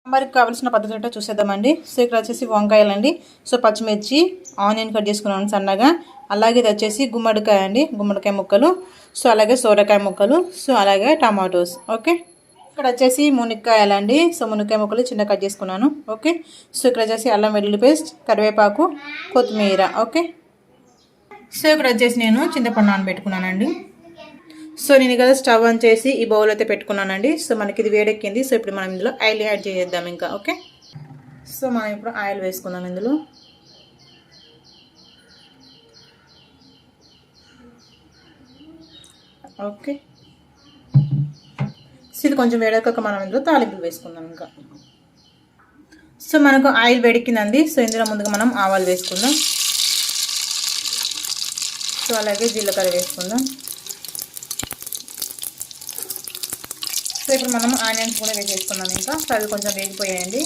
సాంబార్కి కావాల్సిన పద్ధతి ఏంటో చూసేద్దామండి. సో ఇక్కడ వచ్చేసి వంకాయలండి, సో పచ్చిమిర్చి, ఆనియన్ కట్ చేసుకున్నాను సన్నగా, అలాగే ఇది వచ్చేసి గుమ్మడికాయ అండి, గుమ్మడికాయ ముక్కలు, సో అలాగే సోరకాయ ముక్కలు, సో అలాగే టమాటోస్. ఓకే, ఇక్కడ వచ్చేసి మునక్కాయలండి, సో మునక్కాయ ముక్కలు చిన్న కట్ చేసుకున్నాను. ఓకే, సో ఇక్కడ వచ్చేసి అల్లం వెల్లుల్లి పేస్ట్, కరివేపాకు, కొత్తిమీర. ఓకే, సో ఇక్కడ వచ్చేసి నేను చింతపండు నానబెట్టుకున్నానండి. సో నేను కదా స్టవ్ ఆన్ చేసి ఈ బౌల్ అయితే పెట్టుకున్నానండి. సో మనకి ఇది వేడెక్కింది. సో ఇప్పుడు మనం ఇందులో ఆయిల్ యాడ్ చేద్దాం ఇంకా. ఓకే, సో మనం ఇప్పుడు ఆయిల్ వేసుకుందాం ఇందులో. ఓకే, సో ఇది కొంచెం వేడెక్కాక మనం ఇందులో తాలింపులు వేసుకుందాం ఇంకా. సో మనకు ఆయిల్ వేడెక్కిందండి. సో ఇందులో ముందుగా మనం ఆవాలు వేసుకుందాం. సో అలాగే జీలకర్ర వేసుకుందాం. సో ఇప్పుడు మనం ఆనియన్స్ కూడా వేసేసుకున్నాం ఇంకా. సో అవి కొంచెం వేగిపోయాయండి.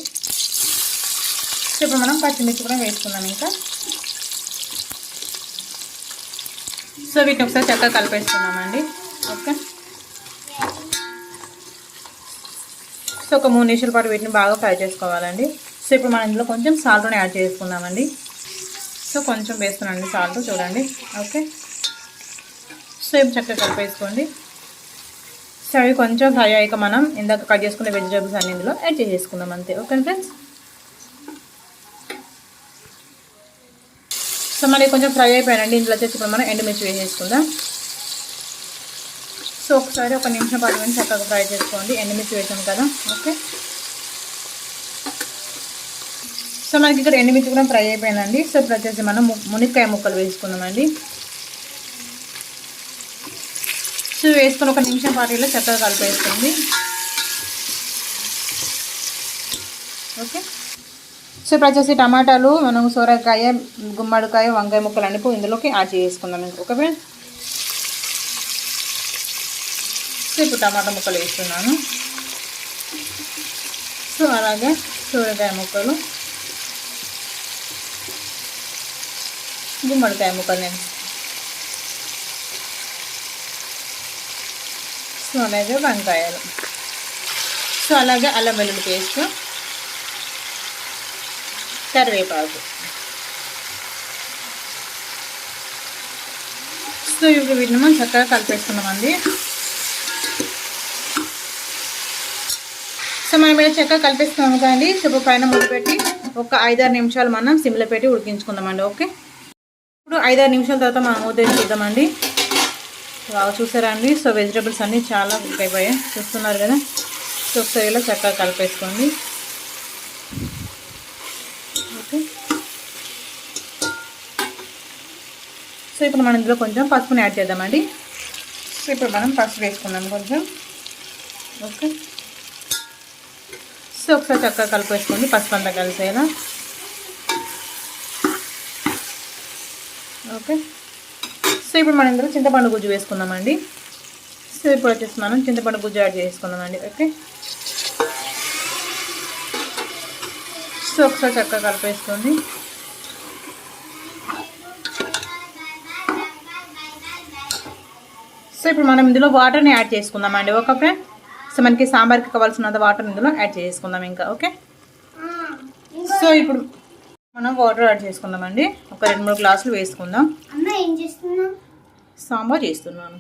సో ఇప్పుడు మనం పచ్చిమిర్చి కూడా వేసుకున్నాం ఇంకా. సో వీటిని ఒకసారి చక్కగా కలిపేసుకున్నామండి. ఓకే, సో ఒక 3 నిమిషాల పాటు వీటిని బాగా ఫ్రై చేసుకోవాలండి. సో ఇప్పుడు మనం ఇందులో కొంచెం సాల్ట్ని యాడ్ చేసుకుందామండి. సో కొంచెం వేస్తున్నానండి సాల్ట్, చూడండి. ఓకే, సో ఇప్పుడు చక్కగా కలిపేసుకోండి. సో అవి కొంచెం ఫ్రై అయ్యాక మనం ఇందాక కట్ చేసుకునే వెజిటేబుల్స్ అన్ని ఇందులో యాడ్ చేసేసుకుందాం అంతే. ఓకే ఫ్రెండ్స్, సో మనకి కొంచెం ఫ్రై అయిపోయానండి. ఇందులో వచ్చేసి ఇప్పుడు మనం ఎండుమిర్చి వేసేసుకుందాం. సో ఒకసారి 1 నిమిషం 10 నిమిషాలు చక్కగా ఫ్రై చేసుకోండి. ఎండుమిర్చి వేసాం కదా. ఓకే, సో మనకి ఇక్కడ ఎండుమిర్చి కూడా ఫ్రై అయిపోయిందండి. సో ఇప్పుడు వచ్చేసి మనం మునక్కాయ ముక్కలు వేసుకుందామండి. సో వేసుకొని 1 నిమిషం పాటు ఇలా చక్కగా కలిపేస్తుంది. ఓకే, సో ఇప్పుడు వచ్చేసి టమాటాలు, మనం సోరకాయ, గుమ్మడికాయ, వంకాయ ముక్కలు అన్ని ఇందులోకి యాడ్ చేసుకుందాం ఇంకా. ఓకే ఫ్రెండ్స్, సో ఇప్పుడు టమాటా ముక్కలు వేస్తున్నాను. సో అలాగే సోరకాయ ముక్కలు, గుమ్మడికాయ ముక్కలు నేను, సో అలాగే వంకాయలు, సో అలాగే అల్లం వెల్లుల్లి పేస్ట్, కరివేపాకు. సో ఇప్పుడు వీటిని మనం చక్కగా కలిపేసుకున్నామండి. సో మనం ఇలా చక్కగా కలిపేస్తున్నాము కదండి. సో ఇప్పుడు పైన మూత పెట్టి ఒక 5-6 నిమిషాలు మనం సిమ్లో పెట్టి ఉడికించుకుందామండి. ఓకే, ఇప్పుడు 5-6 నిమిషాల తర్వాత మనం మూత చూద్దామండి. బాగా చూసారా అండి. సో వెజిటేబుల్స్ అన్నీ చాలా కుక్ అయిపోయాయి, చూస్తున్నారు కదా. సో ఒకసారి ఇలా చక్కగా కలిపేసుకోండి. ఓకే, సో ఇప్పుడు మనం ఇందులో కొంచెం పసుపుని యాడ్ చేద్దామండి. సో ఇప్పుడు మనం పసుపు వేసుకుందాం కొంచెం. ఓకే, సో ఒకసారి చక్కగా కలిపేసుకోండి, పసుపు అంతా కలిసేలా. ఓకే, సో ఇప్పుడు మనం ఇందులో చింతపండు గుజ్జు వేసుకుందామండి. సో ఇప్పుడు వచ్చేసి మనం చింతపండు గుజ్జు యాడ్ చేసుకుందామండి. ఓకే, సో ఒకసారి చక్కగా కలిపేసుకోండి. సో ఇప్పుడు మనం ఇందులో వాటర్ని యాడ్ చేసుకుందామండి. ఓకే ఫ్రెండ్, సో మనకి సాంబార్కి కావాల్సినంత వాటర్ ఇందులో యాడ్ చేసుకుందాం ఇంకా. ఓకే, సో ఇప్పుడు మనం వాటర్ యాడ్ చేసుకుందామండి. ఒక 2-3 గ్లాసులు వేసుకుందాం. సాంబార్ చేస్తున్నాను,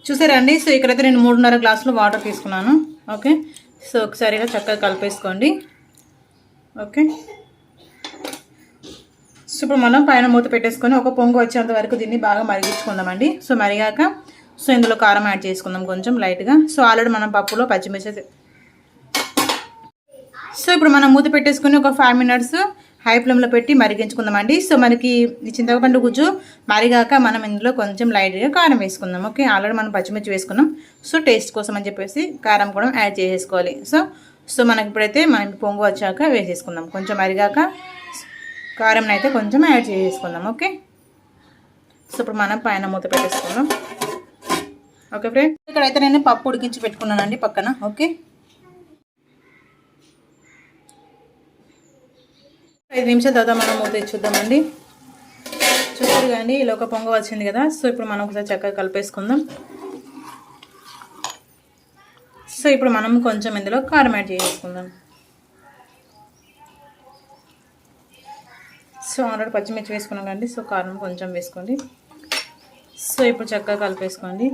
చూసారండి. సో ఇక్కడైతే నేను 3.5 గ్లాసులు వాటర్ తీసుకున్నాను. ఓకే, సో ఒకసారిగా చక్కగా కలిపేసుకోండి. ఓకే, సో ఇప్పుడు మనం పైన మూత పెట్టేసుకొని ఒక పొంగు వచ్చేంత వరకు దీన్ని బాగా మరిగించుకుందామండి. సో మరిగాక సో ఇందులో కారం యాడ్ చేసుకుందాం కొంచెం లైట్గా. సో ఆల్రెడీ మనం పప్పులో పచ్చిమిర్చి. సో ఇప్పుడు మనం మూత పెట్టేసుకొని ఒక 5 మినిట్స్ హై ఫ్లేమ్లో పెట్టి మరిగించుకుందామండి. సో మనకి ఈ చింతపండు గుజ్జు మరిగాక మనం ఇందులో కొంచెం లైట్గా కారం వేసుకుందాం. ఓకే, ఆల్రెడీ మనం పచ్చిమిర్చి వేసుకున్నాం. సో టేస్ట్ కోసం అని చెప్పేసి కారం కూడా యాడ్ చేసేసుకోవాలి. సో మనకి ఇప్పుడైతే మనం పొంగు వచ్చాక వేసేసుకుందాం. కొంచెం మరిగాక కారం అయితే కొంచెం యాడ్ చేసేసుకుందాం. ఓకే, సో ఇప్పుడు మనం పైన మూత పెట్టేసుకుందాం. ఓకే ఫ్రెండ్, ఇక్కడైతే నేను పప్పు ఉడికించి పెట్టుకున్నానండి పక్కన. ఓకే, 5 నిమిషాల తర్వాత మనం మూత చూద్దామండి. చూసారు కానీ ఇలా ఒక పొంగ వచ్చింది కదా. సో ఇప్పుడు మనం ఒకసారి చక్కగా కలిపేసుకుందాం. సో ఇప్పుడు మనం కొంచెం ఇందులో కారం యాడ్ చేసుకుందాం. సో ఆల్రెడీ పచ్చిమిర్చి వేసుకున్నాం కండి. సో కారం కొంచెం వేసుకోండి. సో ఇప్పుడు చక్కగా కలిపేసుకోండి.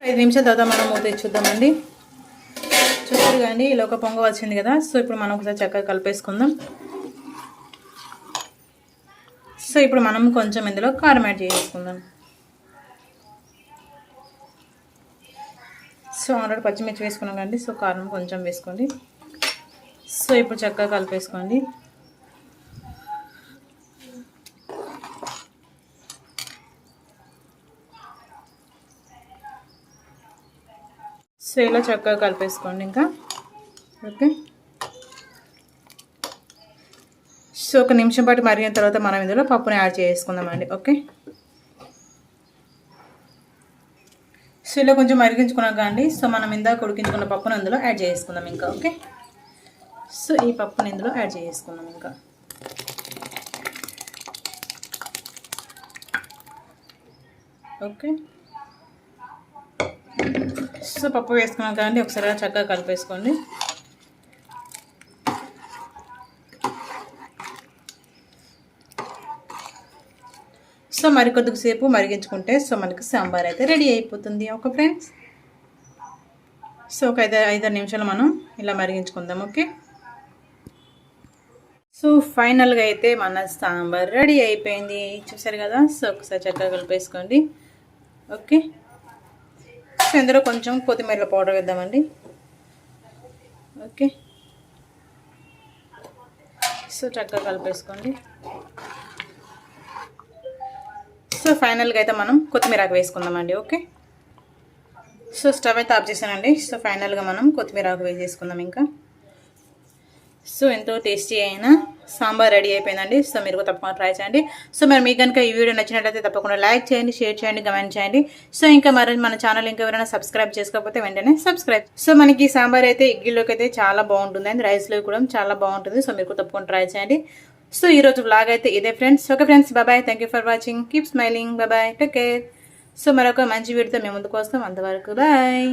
ఐదు నిమిషాల తర్వాత మనం మూత చూద్దామండి. చూసారు కానీ ఇలా ఒక పొంగ వచ్చింది కదా. సో ఇప్పుడు మనం ఒకసారి చక్కగా కలిపేసుకుందాం. సో ఇప్పుడు మనం కొంచెం ఇందులో కారం యాడ్ చేసుకుందాం. సో ఆల్రెడీ పచ్చిమిర్చి వేసుకున్నాం కండి. సో కారం కొంచెం వేసుకోండి. సో ఇప్పుడు చక్కగా కలిపేసుకోండి. సో ఇలా చక్కగా కలిపేసుకోండి ఇంకా. ఓకే, సో ఒక నిమిషం పాటు మరిగిన తర్వాత మనం ఇందులో పప్పుని యాడ్ చేసుకుందామండి. ఓకే, సో ఇలా కొంచెం మరిగించుకున్నాక అండి. సో మనం ఇందాక ఉడికించుకున్న పప్పును అందులో యాడ్ చేసుకుందాం ఇంకా. ఓకే, సో ఈ పప్పుని ఇందులో యాడ్ చేసుకుందాం ఇంకా. ఓకే, సో పప్పు వేసుకున్నాక అండి ఒకసారి చక్కగా కలిపేసుకోండి. సో మరికొద్దిగా సేపు మరిగించుకుంటే సో మనకి సాంబార్ అయితే రెడీ అయిపోతుంది. ఓకే ఫ్రెండ్స్, సో ఒక 5 నిమిషాలు మనం ఇలా మరిగించుకుందాం. ఓకే, సో ఫైనల్గా అయితే మన సాంబార్ రెడీ అయిపోయింది. చూసారు కదా. సో ఒకసారి చక్కగా కలిపేసుకోండి. ఓకే, సో ఇందులో కొంచెం కొత్తిమీర పౌడర్ వేద్దామండి. ఓకే, సో చక్కగా కలిపేసుకోండి. సో ఫైనల్గా అయితే మనం కొత్తిమీర ఆకు వేసుకుందామండి. ఓకే, సో స్టవ్ అయితే ఆఫ్ చేశానండి. సో ఫైనల్గా మనం కొత్తిమీర ఆకు వేసేసుకుందాం ఇంకా. సో ఎంతో టేస్టీ అయిన సాంబార్ రెడీ అయిపోయిందండి. సో మీరు తప్పకుండా ట్రై చేయండి. సో మరి మీకు కనుక ఈ వీడియో నచ్చినట్లయితే తప్పకుండా లైక్ చేయండి, షేర్ చేయండి, కమెంట్ చేయండి. సో ఇంకా మరి మన ఛానల్ ఇంకా ఎవరైనా సబ్స్క్రైబ్ చేసుకోకపోతే వెంటనే సబ్స్క్రైబ్. సో మనకి సాంబార్ అయితే ఇడ్లీలోకి అయితే చాలా బాగుంటుంది అండ్ రైస్లో కూడా చాలా బాగుంటుంది. సో మీరు తప్పకుండా ట్రై చేయండి. సో ఈరోజు వ్లాగ్ అయితే ఇదే friends. Okay friends, bye. Thank you for watching. Keep smiling. Bye, take care. So మరొక మంచి వీడియోతో మేము ముందుకు వస్తాం. అంతవరకు బాయ్.